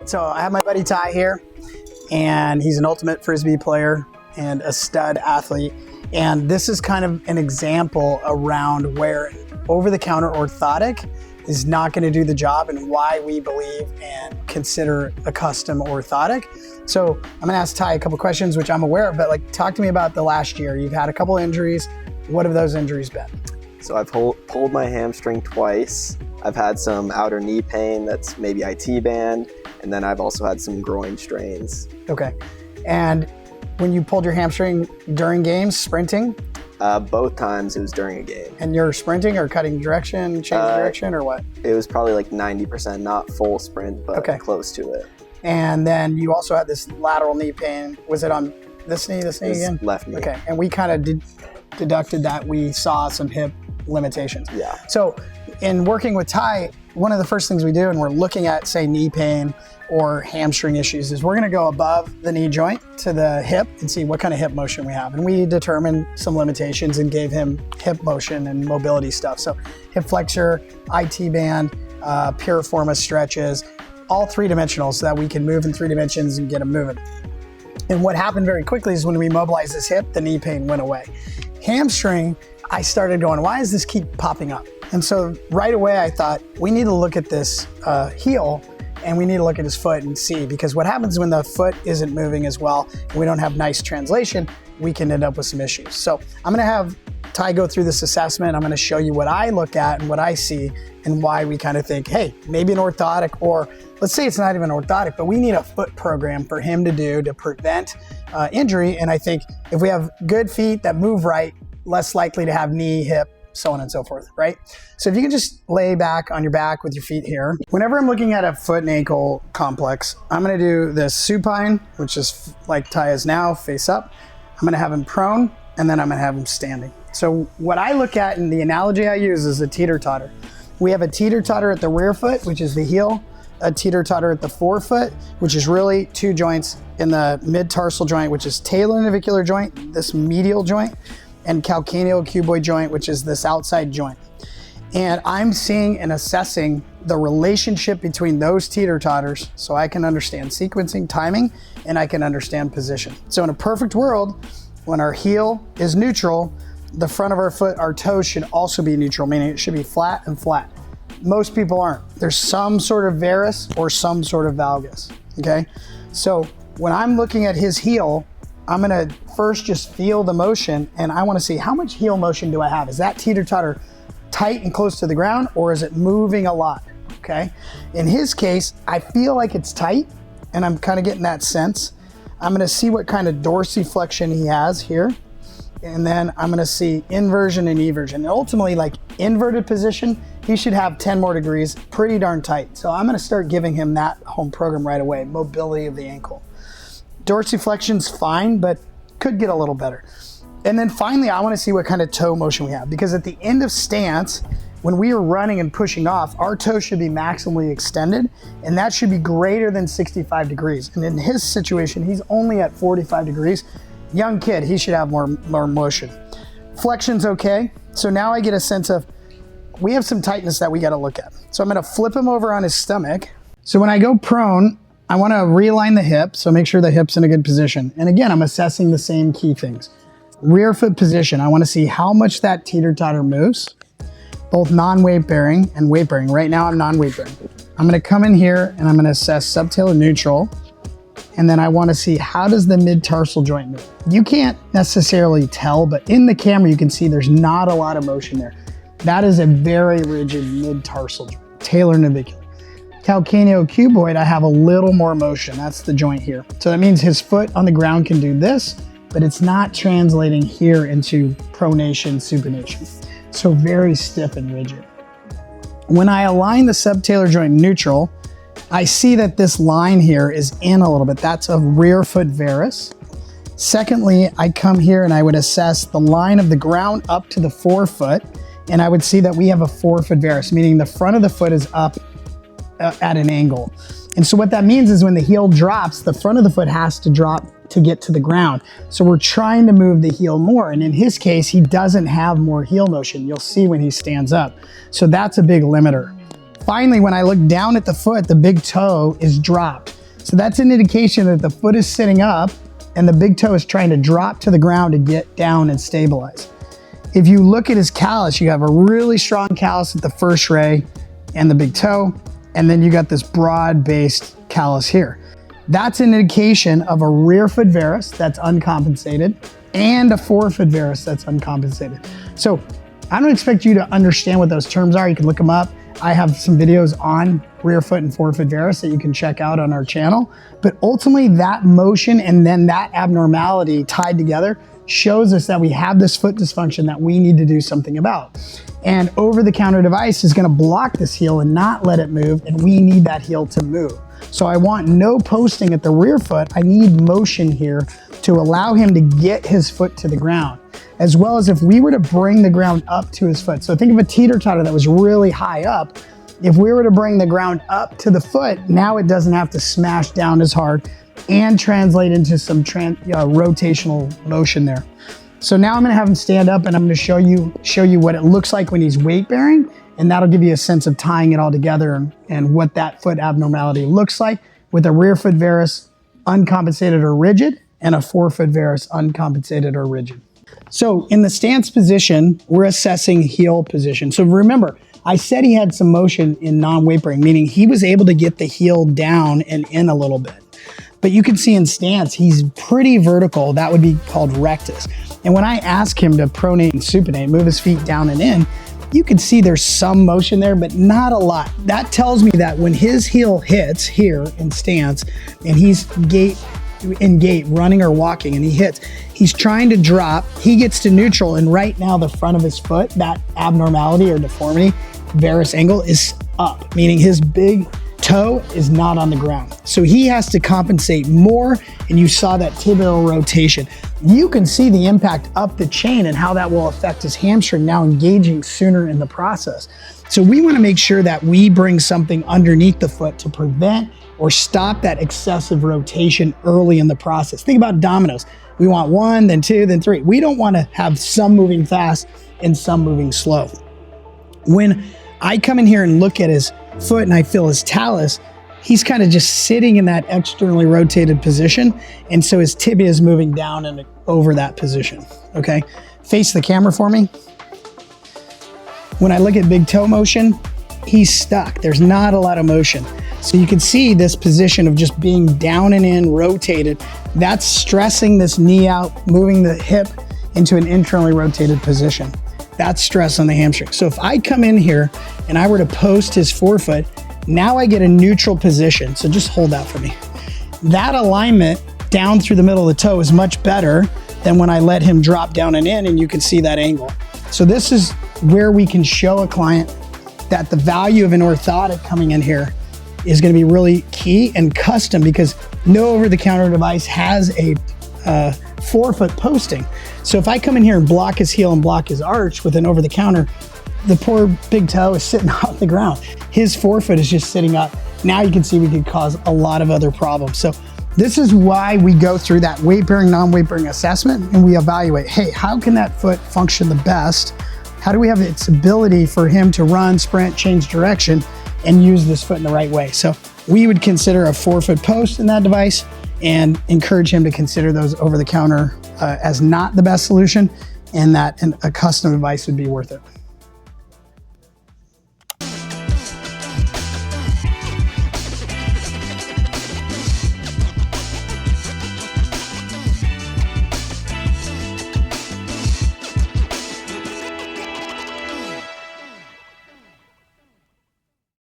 So I have my buddy Ty here, and he's an ultimate Frisbee player and a stud athlete. And this is kind of an example around where over-the-counter orthotic is not going to do the job and why we believe and consider a custom orthotic. So I'm going to ask Ty a couple questions, which I'm aware of, but like, talk to me about the last year. You've had a couple injuries. What have those injuries been? So I've pulled my hamstring twice. I've had some outer knee pain that's maybe IT band, and then I've also had some groin strains. Okay. And when you pulled your hamstring during games, sprinting? Both times it was during a game. And you're sprinting or cutting direction, change direction, or what? It was probably like 90%, not full sprint, but close to it. And then you also had this lateral knee pain. Was it on this knee again? Left knee. Okay. And we kind of deducted that we saw some hip limitations. Yeah. So in working with Ty, one of the first things we do, and we're looking at, say, knee pain or hamstring issues, is we're going to go above the knee joint to the hip and see what kind of hip motion we have. And we determined some limitations and gave him hip motion and mobility stuff. So hip flexor, IT band, piriformis stretches, all three-dimensional, so that we can move in 3 dimensions and get him moving. And what happened very quickly is when we mobilized this hip, the knee pain went away. Hamstring, I started going, why does this keep popping up? And so right away I thought, we need to look at this heel, and we need to look at his foot and see, because what happens when the foot isn't moving as well and we don't have nice translation, we can end up with some issues. So I'm gonna have Ty go through this assessment. I'm gonna show you what I look at and what I see and why we kind of think, hey, maybe an orthotic, or let's say it's not even orthotic, but we need a foot program for him to do to prevent injury. And I think if we have good feet that move right, less likely to have knee, hip, so on and so forth, right? So if you can just lay back on your back with your feet here. Whenever I'm looking at a foot and ankle complex, I'm gonna do the supine, which is like Ty is now, face up. I'm gonna have him prone, and then I'm gonna have him standing. So what I look at, and the analogy I use, is a teeter-totter. We have a teeter-totter at the rear foot, which is the heel, a teeter-totter at the forefoot, which is really 2 joints in the mid-tarsal joint, which is talar-navicular joint, this medial joint, and calcaneal cuboid joint, which is this outside joint. And I'm seeing and assessing the relationship between those teeter-totters so I can understand sequencing, timing, and I can understand position. So in a perfect world, when our heel is neutral, the front of our foot, our toes should also be neutral, meaning it should be flat and flat. Most people aren't. There's some sort of varus or some sort of valgus, okay? So when I'm looking at his heel, I'm gonna first just feel the motion, and I wanna see how much heel motion do I have? Is that teeter-totter tight and close to the ground, or is it moving a lot, okay? In his case, I feel like it's tight, and I'm kind of getting that sense. I'm gonna see what kind of dorsiflexion he has here, and then I'm gonna see inversion and eversion. And ultimately, like inverted position, he should have 10 more degrees, pretty darn tight. So I'm gonna start giving him that home program right away, mobility of the ankle. Dorsiflexion's fine, but could get a little better. And then finally, I wanna see what kind of toe motion we have, because at the end of stance, when we are running and pushing off, our toe should be maximally extended, and that should be greater than 65 degrees. And in his situation, he's only at 45 degrees. Young kid, he should have more motion. Flexion's okay. So now I get a sense of, we have some tightness that we gotta look at. So I'm gonna flip him over on his stomach. So when I go prone, I wanna realign the hip, so make sure the hip's in a good position. And again, I'm assessing the same key things. Rear foot position, I wanna see how much that teeter-totter moves, both non-weight bearing and weight bearing. Right now I'm non-weight bearing. I'm gonna come in here and I'm gonna assess subtalar neutral, and then I wanna see how does the mid-tarsal joint move. You can't necessarily tell, but in the camera you can see there's not a lot of motion there. That is a very rigid mid-tarsal joint, talar navicular. Calcaneal cuboid, I have a little more motion. That's the joint here. So that means his foot on the ground can do this, but it's not translating here into pronation, supination. So very stiff and rigid. When I align the subtalar joint neutral, I see that this line here is in a little bit. That's a rear foot varus. Secondly, I come here and I would assess the line of the ground up to the forefoot, and I would see that we have a forefoot varus, meaning the front of the foot is up at an angle. And so what that means is when the heel drops, the front of the foot has to drop to get to the ground. So we're trying to move the heel more. And in his case, he doesn't have more heel motion. You'll see when he stands up. So that's a big limiter. Finally, when I look down at the foot, the big toe is dropped. So that's an indication that the foot is sitting up and the big toe is trying to drop to the ground to get down and stabilize. If you look at his callus, you have a really strong callus at the first ray and the big toe, and then you got this broad-based callus here. That's an indication of a rear foot varus that's uncompensated and a forefoot varus that's uncompensated. So I don't expect you to understand what those terms are. You can look them up. I have some videos on rear foot and forefoot varus that you can check out on our channel. But ultimately that motion and then that abnormality tied together shows us that we have this foot dysfunction that we need to do something about. And over-the-counter device is gonna block this heel and not let it move, and we need that heel to move. So I want no posting at the rear foot. I need motion here to allow him to get his foot to the ground, as well as if we were to bring the ground up to his foot. So think of a teeter-totter that was really high up. If we were to bring the ground up to the foot, now it doesn't have to smash down as hard and translate into some rotational motion there. So now I'm gonna have him stand up and I'm gonna show you what it looks like when he's weight bearing, and that'll give you a sense of tying it all together and what that foot abnormality looks like with a rear foot varus uncompensated or rigid and a forefoot varus uncompensated or rigid. So in the stance position, we're assessing heel position. So remember, I said he had some motion in non-weight bearing, meaning he was able to get the heel down and in a little bit. But you can see in stance, he's pretty vertical. That would be called rectus. And when I ask him to pronate and supinate, move his feet down and in, you can see there's some motion there, but not a lot. That tells me that when his heel hits here in stance and he's in gait, running or walking, and he hits, he's trying to drop, he gets to neutral, and right now the front of his foot, that abnormality or deformity, varus angle, is up, meaning his big toe is not on the ground. So he has to compensate more, and you saw that tibial rotation. You can see the impact up the chain and how that will affect his hamstring now engaging sooner in the process. So we want to make sure that we bring something underneath the foot to prevent or stop that excessive rotation early in the process. Think about dominoes. We want 1, then 2, then 3. We don't want to have some moving fast and some moving slow. When I come in here and look at his foot and I feel his talus, he's kind of just sitting in that externally rotated position. And so his tibia is moving down and over that position, okay? Face the camera for me. When I look at big toe motion, he's stuck. There's not a lot of motion. So you can see this position of just being down and in, rotated. That's stressing this knee out, moving the hip into an internally rotated position. That's stress on the hamstring. So if I come in here and I were to post his forefoot, now I get a neutral position. So just hold that for me. That alignment down through the middle of the toe is much better than when I let him drop down and in, and you can see that angle. So this is where we can show a client that the value of an orthotic coming in here is going to be really key and custom, because no over-the-counter device has a forefoot posting. So if I come in here and block his heel and block his arch with an over-the-counter, the poor big toe is sitting off the ground. His forefoot is just sitting up. Now you can see we could cause a lot of other problems. So this is why we go through that weight-bearing, non-weight-bearing assessment, and we evaluate, hey, how can that foot function the best? How do we have its ability for him to run, sprint, change direction, and use this foot in the right way? So we would consider a forefoot post in that device and encourage him to consider those over the counter as not the best solution, and that a custom device would be worth it.